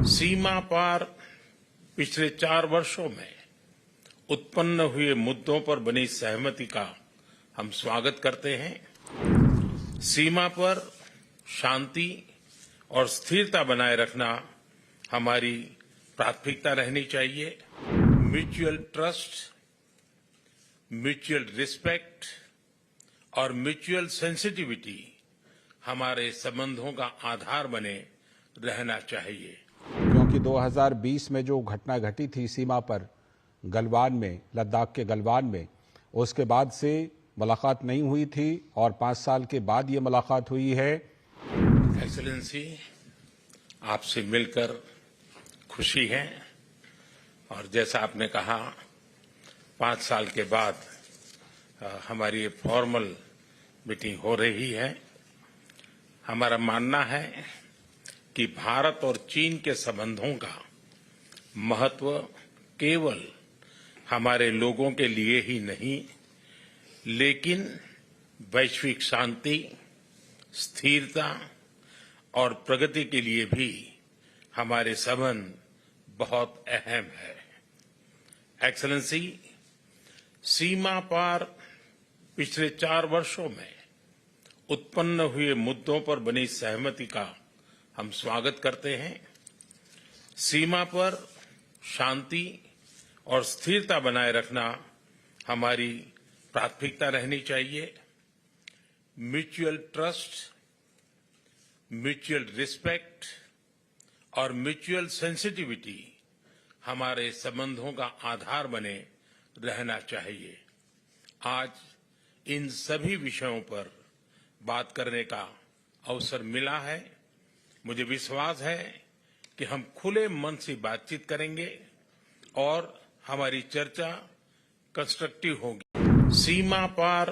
सीमा पार पिछले 4 वर्षों में उत्पन्न हुए मुद्दों पर बनी सहमति का हम स्वागत करते हैं। सीमा पर शांति और स्थिरता बनाए रखना हमारी प्राथमिकता रहनी चाहिए। म्यूचुअल ट्रस्ट, म्यूचुअल रिस्पेक्ट और म्यूचुअल सेंसिटिविटी हमारे संबंधों का आधार बने रहना चाहिए। क्योंकि 2020 में जो घटना घटी थी सीमा पर गलवान में, लद्दाख के गलवान में, उसके बाद से मुलाकात नहीं हुई थी और 5 साल के बाद ये मुलाकात हुई है। एक्सेलेंसी, आपसे मिलकर खुशी है और जैसा आपने कहा 5 साल के बाद हमारी फॉर्मल मीटिंग हो रही है। हमारा मानना है कि भारत और चीन के संबंधों का महत्व केवल हमारे लोगों के लिए ही नहीं, लेकिन वैश्विक शांति, स्थिरता और प्रगति के लिए भी हमारे संबंध बहुत अहम है। एक्सेलेंसी, सीमा पार पिछले 4 वर्षों में उत्पन्न हुए मुद्दों पर बनी सहमति का हम स्वागत करते हैं। सीमा पर शांति और स्थिरता बनाए रखना हमारी प्राथमिकता रहनी चाहिए। म्यूचुअल ट्रस्ट, म्यूचुअल रिस्पेक्ट और म्यूचुअल सेंसिटिविटी हमारे संबंधों का आधार बने रहना चाहिए। आज इन सभी विषयों पर बात करने का अवसर मिला है। मुझे विश्वास है कि हम खुले मन से बातचीत करेंगे और हमारी चर्चा कंस्ट्रक्टिव होगी। सीमा पार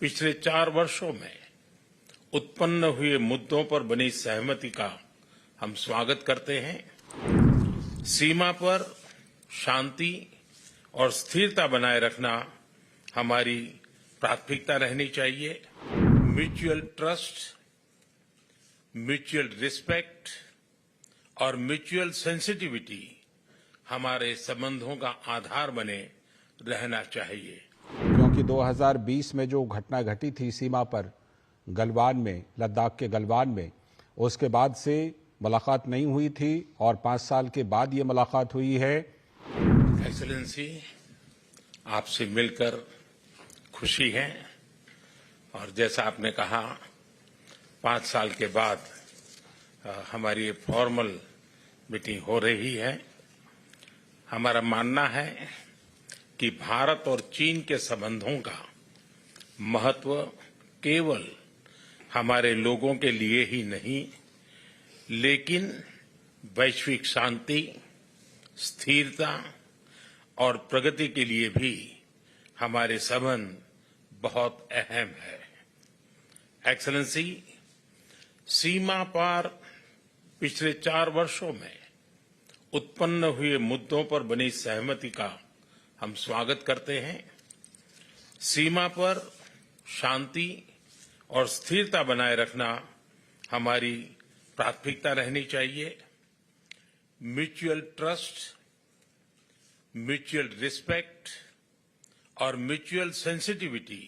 पिछले 4 वर्षों में उत्पन्न हुए मुद्दों पर बनी सहमति का हम स्वागत करते हैं। सीमा पर शांति और स्थिरता बनाए रखना हमारी प्राथमिकता रहनी चाहिए। म्यूचुअल ट्रस्ट, म्यूचुअल रिस्पेक्ट और म्यूचुअल सेंसिटिविटी हमारे संबंधों का आधार बने रहना चाहिए। क्योंकि 2020 में जो घटना घटी थी सीमा पर गलवान में, लद्दाख के गलवान में, उसके बाद से मुलाकात नहीं हुई थी और 5 साल के बाद ये मुलाकात हुई है। एक्सेलेंसी, आपसे मिलकर खुशी है और जैसा आपने कहा 5 साल के बाद हमारी फॉर्मल मीटिंग हो रही है। हमारा मानना है कि भारत और चीन के संबंधों का महत्व केवल हमारे लोगों के लिए ही नहीं, लेकिन वैश्विक शांति, स्थिरता और प्रगति के लिए भी हमारे संबंध बहुत अहम है। एक्सेलेंसी, सीमा पार पिछले 4 वर्षों में उत्पन्न हुए मुद्दों पर बनी सहमति का हम स्वागत करते हैं। सीमा पर शांति और स्थिरता बनाए रखना हमारी प्राथमिकता रहनी चाहिए। म्यूचुअल ट्रस्ट, म्यूचुअल रिस्पेक्ट और म्यूचुअल सेंसिटिविटी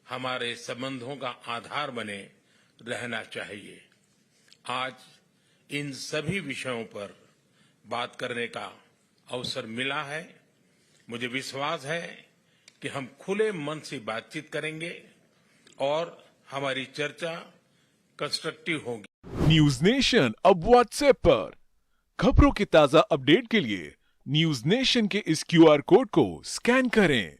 हमारे संबंधों का आधार बने रहना चाहिए। आज इन सभी विषयों पर बात करने का अवसर मिला है। मुझे विश्वास है कि हम खुले मन से बातचीत करेंगे और हमारी चर्चा कंस्ट्रक्टिव होगी। न्यूज नेशन अब व्हाट्सएप पर खबरों की ताजा अपडेट के लिए न्यूज नेशन के इस QR कोड को स्कैन करें।